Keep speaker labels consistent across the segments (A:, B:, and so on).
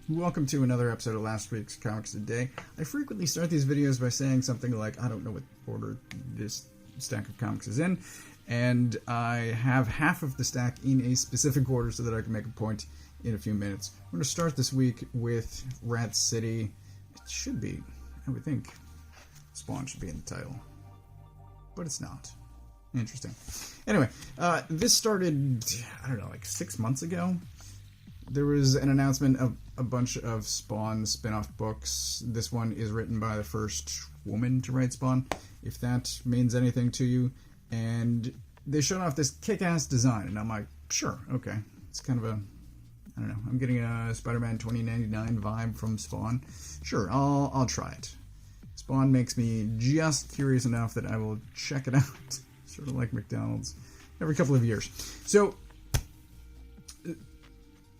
A: Welcome to another episode of last week's Comics Today. I frequently start these videos by saying something like, I don't know what order this stack of comics is in, and I have half of the stack in a specific order so that I can make a point in a few minutes. I'm going to start this week with Rat City. It should be, I would think, Spawn should be in the title, but it's not. Interesting. Anyway, this started, I don't know, like 6 months ago. There was an announcement of a bunch of Spawn spin-off books. This one is written by the first woman to write Spawn, if that means anything to you. And they showed off this kick-ass design, and I'm like, sure, okay. It's kind of a, I don't know, I'm getting a Spider-Man 2099 vibe from Spawn. Sure, I'll try it. Spawn makes me just curious enough that I will check it out. Sort of like McDonald's every couple of years. So,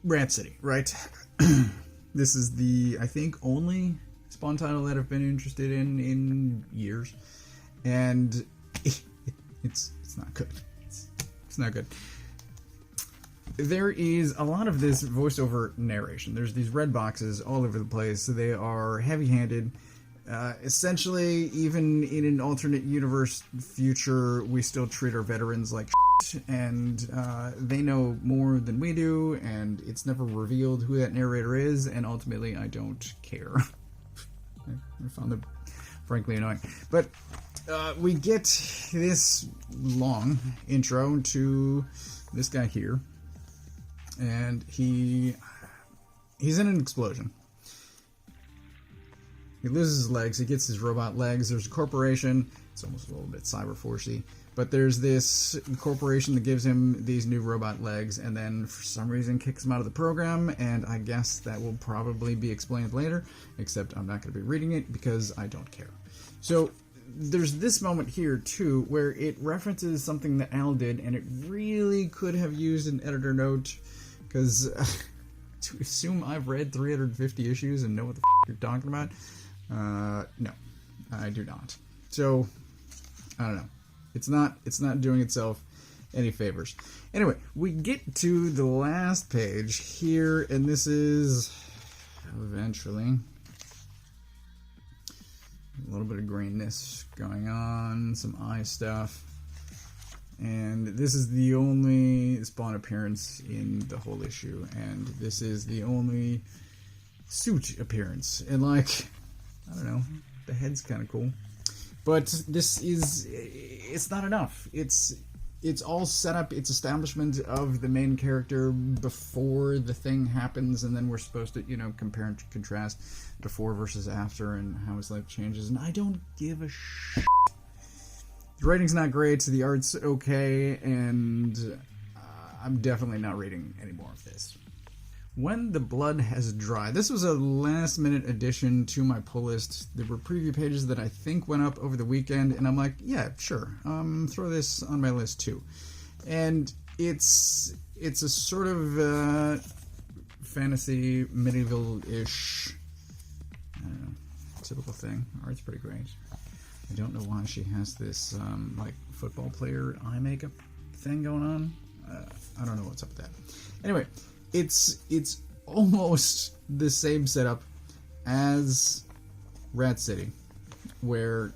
A: Rat City, right? This is the, I think, only Spawn title that I've been interested in years, and it's not good. It's not good. There is a lot of this voiceover narration. There's these red boxes all over the place. They are heavy-handed. Essentially, even in an alternate universe future, we still treat our veterans like shit, and they know more than we do, and it's never revealed who that narrator is, and ultimately I don't care. I found it frankly annoying. But we get this long intro to this guy here, and he's in an explosion. He loses his legs, he gets his robot legs, there's a corporation, it's almost a little bit cyber-forcey, but there's this corporation that gives him these new robot legs, and then for some reason kicks him out of the program, and I guess that will probably be explained later, except I'm not going to be reading it because I don't care. So, there's this moment here, too, where it references something that Al did, and it really could have used an editor note, because to assume I've read 350 issues and know what the f*** you're talking about, no, I do not. So, I don't know. It's not doing itself any favors. Anyway, we get to the last page here, and this is eventually a little bit of greenness going on, some eye stuff, and this is the only Spawn appearance in the whole issue, and this is the only suit appearance, and like, I don't know, the head's kind of cool. But this is, it's not enough. It's all set up, it's establishment of the main character before the thing happens, and then we're supposed to, compare and contrast before versus after and how his life changes, and I don't give a shit. The writing's not great, the art's okay, and I'm definitely not reading any more of this. When the Blood Has Dried. This was a last-minute addition to my pull list. There were preview pages that I think went up over the weekend, and I'm like, yeah, sure, throw this on my list too. And it's a sort of fantasy, medieval-ish, I don't know, typical thing. Art's pretty great. I don't know why she has this, like, football player eye makeup thing going on. I don't know what's up with that. Anyway, it's almost the same setup as Rat City, where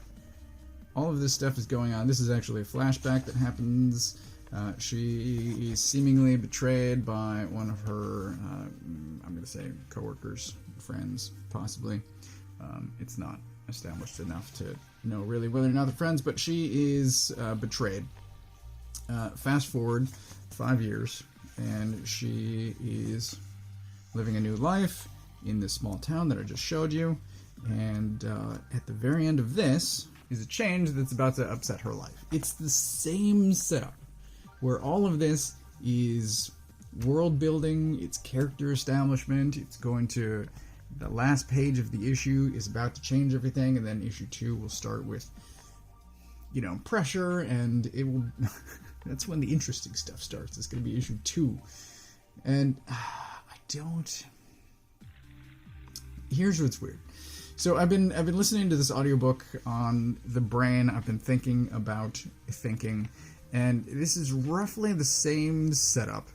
A: all of this stuff is going on. This is actually a flashback that happens. She is seemingly betrayed by one of her, I'm going to say coworkers, friends, possibly. It's not established enough to know really whether or not they're friends, but she is betrayed. Fast forward 5 years, and she is living a new life in this small town that I just showed you, and at the very end of this is a change that's about to upset her life. It's the same setup, where all of this is world building, it's character establishment, it's going to, the last page of the issue is about to change everything, and then issue 2 will start with, pressure, and it will... That's when the interesting stuff starts. It's going to be issue 2. And I don't... Here's what's weird. So I've been listening to this audiobook on the brain. I've been thinking about thinking. And this is roughly the same setup.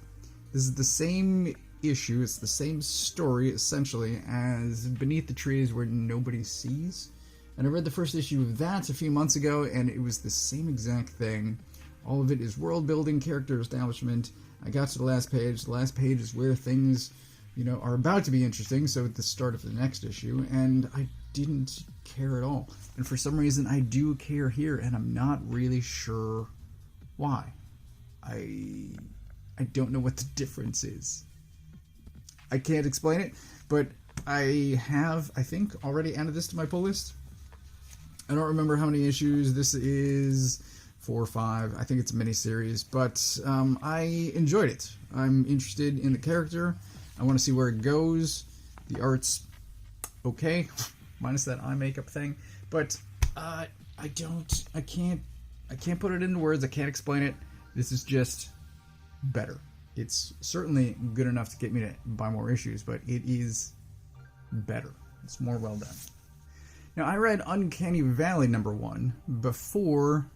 A: This is the same issue. It's the same story, essentially, as Beneath the Trees Where Nobody Sees. And I read the first issue of that a few months ago, and it was the same exact thing. All of it is world building, character establishment. I got to the last page. The last page is where things, are about to be interesting, so at the start of the next issue, and I didn't care at all. And for some reason, I do care here, and I'm not really sure why. I don't know what the difference is. I can't explain it, but I have, I think, already added this to my pull list. I don't remember how many issues this is, 4 or 5. I think it's a miniseries, but I enjoyed it. I'm interested in the character. I want to see where it goes. The art's okay, minus that eye makeup thing, but I can't put it into words. I can't explain it. This is just better. It's certainly good enough to get me to buy more issues, but it is better. It's more well done. Now, I read Uncanny Valley #1 before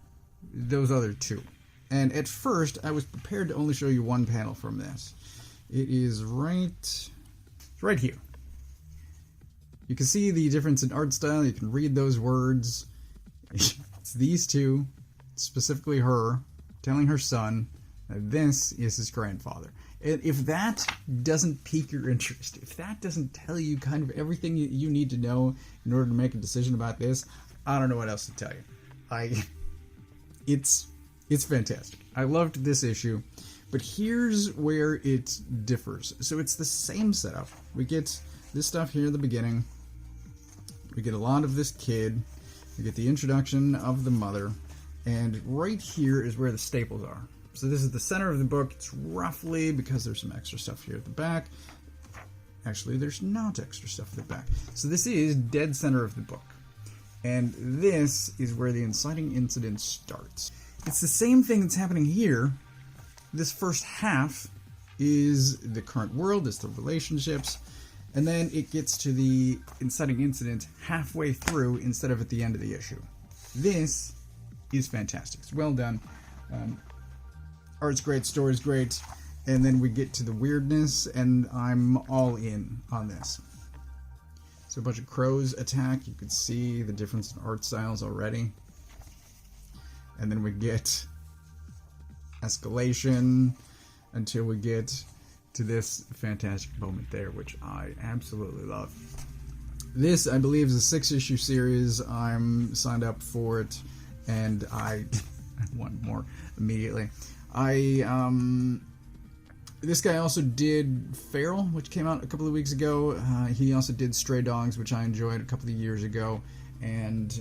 A: those other two, and at first I was prepared to only show you one panel from this. It is right here. You can see the difference in art style. You can read those words. It's these two, specifically her, telling her son that this is his grandfather. And if that doesn't pique your interest, if that doesn't tell you kind of everything you need to know in order to make a decision about this, I don't know what else to tell you. It's fantastic. I loved this issue, but here's where it differs. So it's the same setup. We get this stuff here at the beginning. We get a lot of this kid. We get the introduction of the mother. And right here is where the staples are. So this is the center of the book. It's roughly, because there's some extra stuff here at the back. Actually, there's not extra stuff at the back. So this is dead center of the book. And this is where the inciting incident starts. It's the same thing that's happening here. This first half is the current world, it's the relationships, and then it gets to the inciting incident halfway through instead of at the end of the issue. This is fantastic. It's well done. Art's great, story's great, and then we get to the weirdness, and I'm all in on this. So a bunch of crows attack. You can see the difference in art styles already. And then we get escalation until we get to this fantastic moment there, which I absolutely love. This, I believe, is a 6-issue series. I'm signed up for it, and I want more immediately. This guy also did Feral, which came out a couple of weeks ago. He also did Stray Dogs, which I enjoyed a couple of years ago. And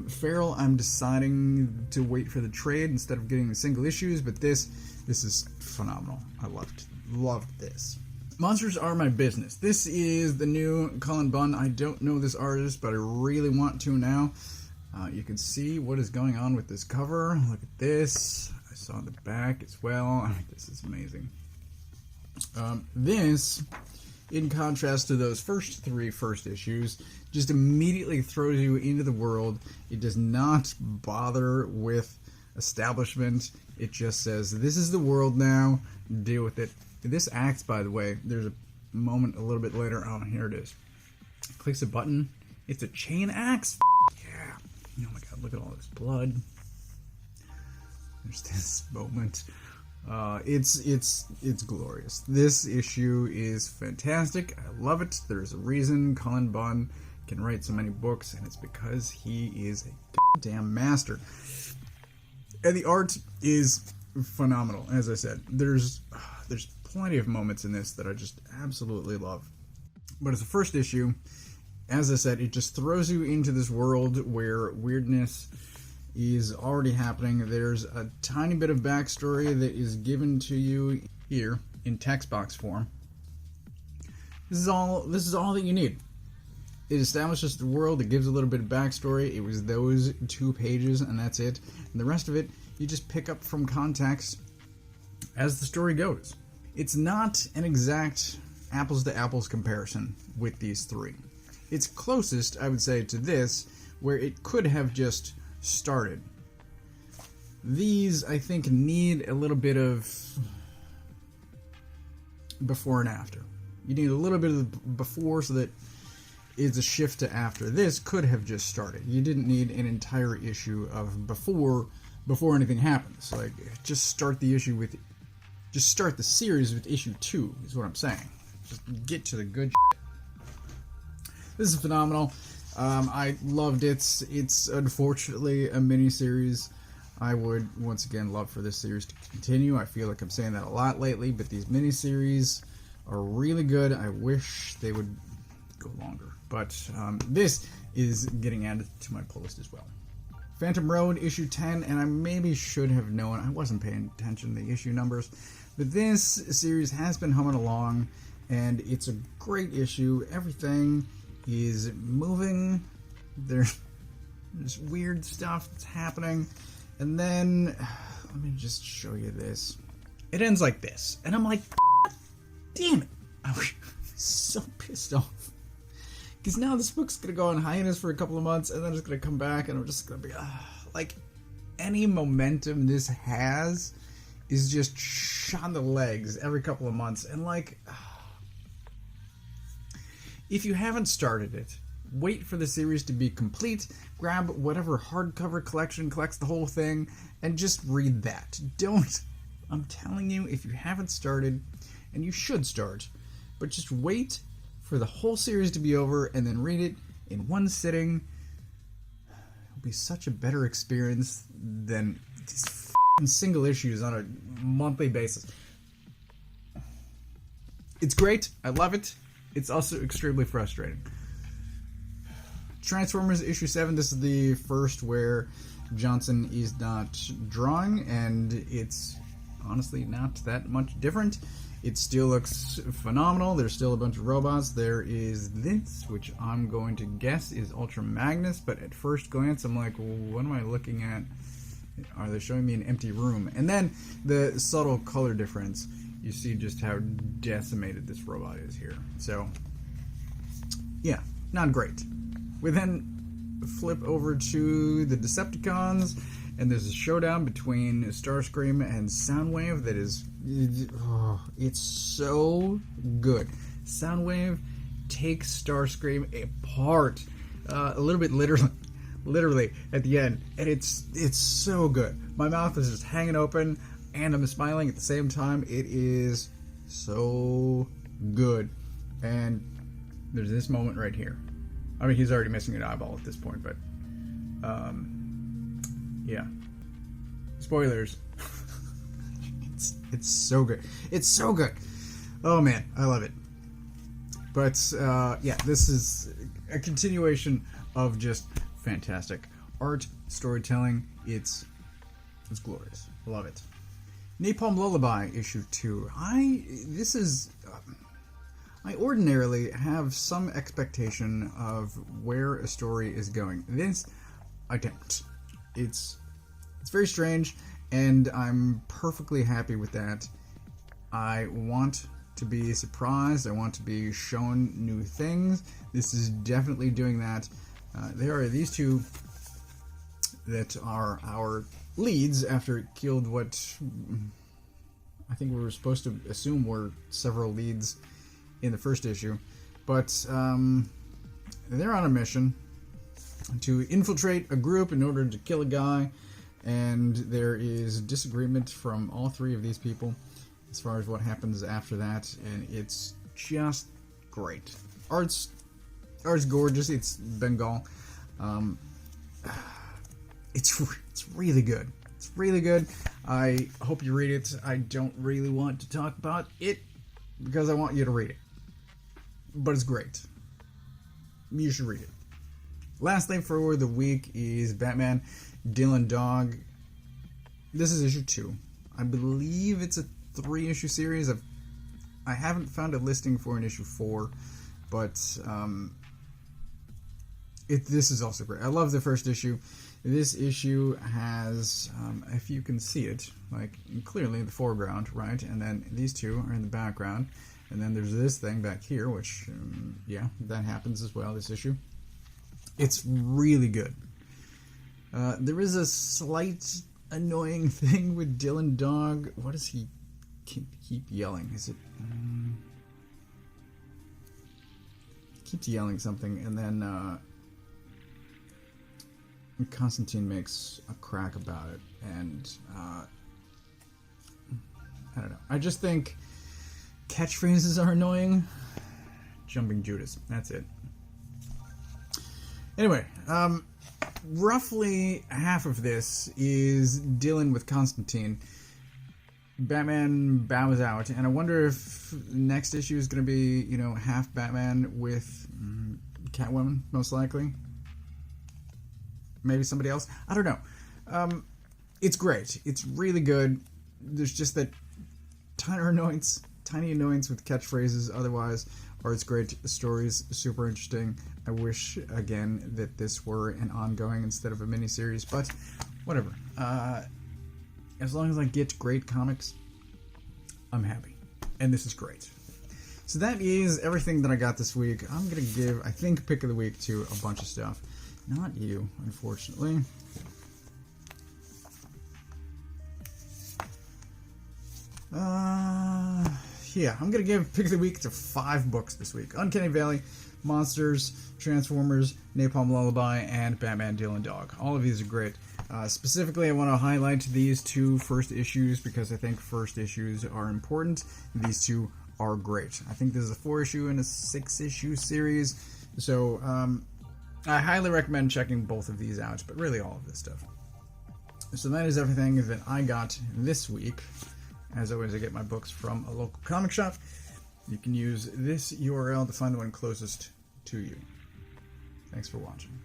A: Feral, I'm deciding to wait for the trade instead of getting the single issues, but this is phenomenal. I loved this. Monsters Are My Business. This is the new Cullen Bunn. I don't know this artist, but I really want to now. You can see what is going on with this cover. Look at this. I saw the back as well. This is amazing. This, in contrast to those first 3 issues, just immediately throws you into the world. It does not bother with establishment. It just says, this is the world now, deal with it. This axe, by the way, there's a moment a little bit later. Oh, here it is. Clicks a button. It's a chain axe. Yeah. Oh my god, look at all this blood. There's this moment. It's glorious. This issue is fantastic. I love it. There's a reason Cullen Bunn can write so many books, and it's because he is a goddamn master. And the art is phenomenal. As I said, there's plenty of moments in this that I just absolutely love. But as a first issue, as I said, it just throws you into this world where weirdness is already happening. There's a tiny bit of backstory that is given to you here in text box form. This is all that you need. It establishes the world, it gives a little bit of backstory. It was those 2 pages, and that's it. And the rest of it, you just pick up from context as the story goes. It's not an exact apples to apples comparison with these 3. It's closest, I would say, to this, where it could have just started. These, I think, need a little bit of before and after. You need a little bit of the before so that it's a shift to after. This could have just started. You didn't need an entire issue of before anything happens. Like, just start the series with issue 2 is what I'm saying. Just get to the good shit. This is phenomenal. I loved it. It's unfortunately a mini-series. I would, once again, love for this series to continue. I feel like I'm saying that a lot lately, but these mini-series are really good. I wish they would go longer. But this is getting added to my pull list as well. Phantom Road, issue 10, and I maybe should have known. I wasn't paying attention to the issue numbers. But this series has been humming along, and it's a great issue. Everything is moving. There's weird stuff that's happening. And then, let me just show you this. It ends like this. And I'm like, damn it. I was so pissed off. Because now this book's going to go on hiatus for a couple of months, and then it's going to come back, and I'm just going to be, like, any momentum this has is just shot in the legs every couple of months. And, like, if you haven't started it, wait for the series to be complete, grab whatever hardcover collection collects the whole thing, and just read that. I'm telling you, if you haven't started, and you should start, but just wait for the whole series to be over and then read it in one sitting. It'll be such a better experience than these single issues on a monthly basis. It's great. I love it. It's also extremely frustrating. Transformers issue 7. This is the first where Johnson is not drawing, and it's honestly not that much different. It still looks phenomenal. There's still a bunch of robots. There is this, which I'm going to guess is Ultra Magnus, but at first glance I'm like, well, what am I looking at? Are they showing me an empty room? And then the subtle color difference. You see just how decimated this robot is here. So, yeah, not great. We then flip over to the Decepticons, and there's a showdown between Starscream and Soundwave that is, it's so good. Soundwave takes Starscream apart, a little bit literally at the end, and it's so good. My mouth is just hanging open, and I'm smiling at the same time. It is so good. And there's this moment right here. I mean, he's already missing an eyeball at this point, but yeah. Spoilers. It's so good. It's so good. Oh man, I love it. But yeah, this is a continuation of just fantastic art, storytelling. It's glorious. I love it. Napalm Lullaby issue 2. I ordinarily have some expectation of where a story is going. This, I don't. It's very strange, and I'm perfectly happy with that. I want to be surprised. I want to be shown new things. This is definitely doing that. There are these two that are our leads after it killed what I think we were supposed to assume were several leads in the first issue. But they're on a mission to infiltrate a group in order to kill a guy, and there is disagreement from all three of these people as far as what happens after that, and it's just great. Art's gorgeous. It's Bengal. It's really good. It's really good. I hope you read it. I don't really want to talk about it because I want you to read it. But it's great. You should read it. Last thing for the week is Batman Dylan Dog. This is issue 2. I believe it's a 3-issue series. I haven't found a listing for an issue 4, but this is also great. I love the first issue. This issue has, if you can see it, like clearly in the foreground, right? And then these two are in the background. And then there's this thing back here, which, yeah, that happens as well, this issue. It's really good. There is a slight annoying thing with Dylan Dog. What does he keep yelling? Is it... keeps yelling something, and then Constantine makes a crack about it, and I don't know. I just think catchphrases are annoying. Jumping Judas. That's it. Anyway, roughly half of this is Dylan with Constantine. Batman bows out, and I wonder if next issue is going to be, you know, half Batman with Catwoman, most likely. Maybe somebody else. I don't know. It's great. It's really good. There's just that tiny annoyance with catchphrases otherwise, or it's great. The story's super interesting. I wish, again, that this were an ongoing instead of a miniseries, but whatever. As long as I get great comics, I'm happy. And this is great. So that is everything that I got this week. I'm going to give, I think, Pick of the Week to a bunch of stuff. Not you, unfortunately. Yeah, I'm going to give Pick of the Week to 5 books this week. Uncanny Valley, Monsters, Transformers, Napalm Lullaby, and Batman Dylan Dog. All of these are great. Specifically, I want to highlight these 2 first issues because I think first issues are important. These 2 are great. I think this is a 4-issue and a 6-issue series. So, I highly recommend checking both of these out, but really all of this stuff. So that is everything that I got this week. As always, I get my books from a local comic shop. You can use this URL to find the one closest to you. Thanks for watching.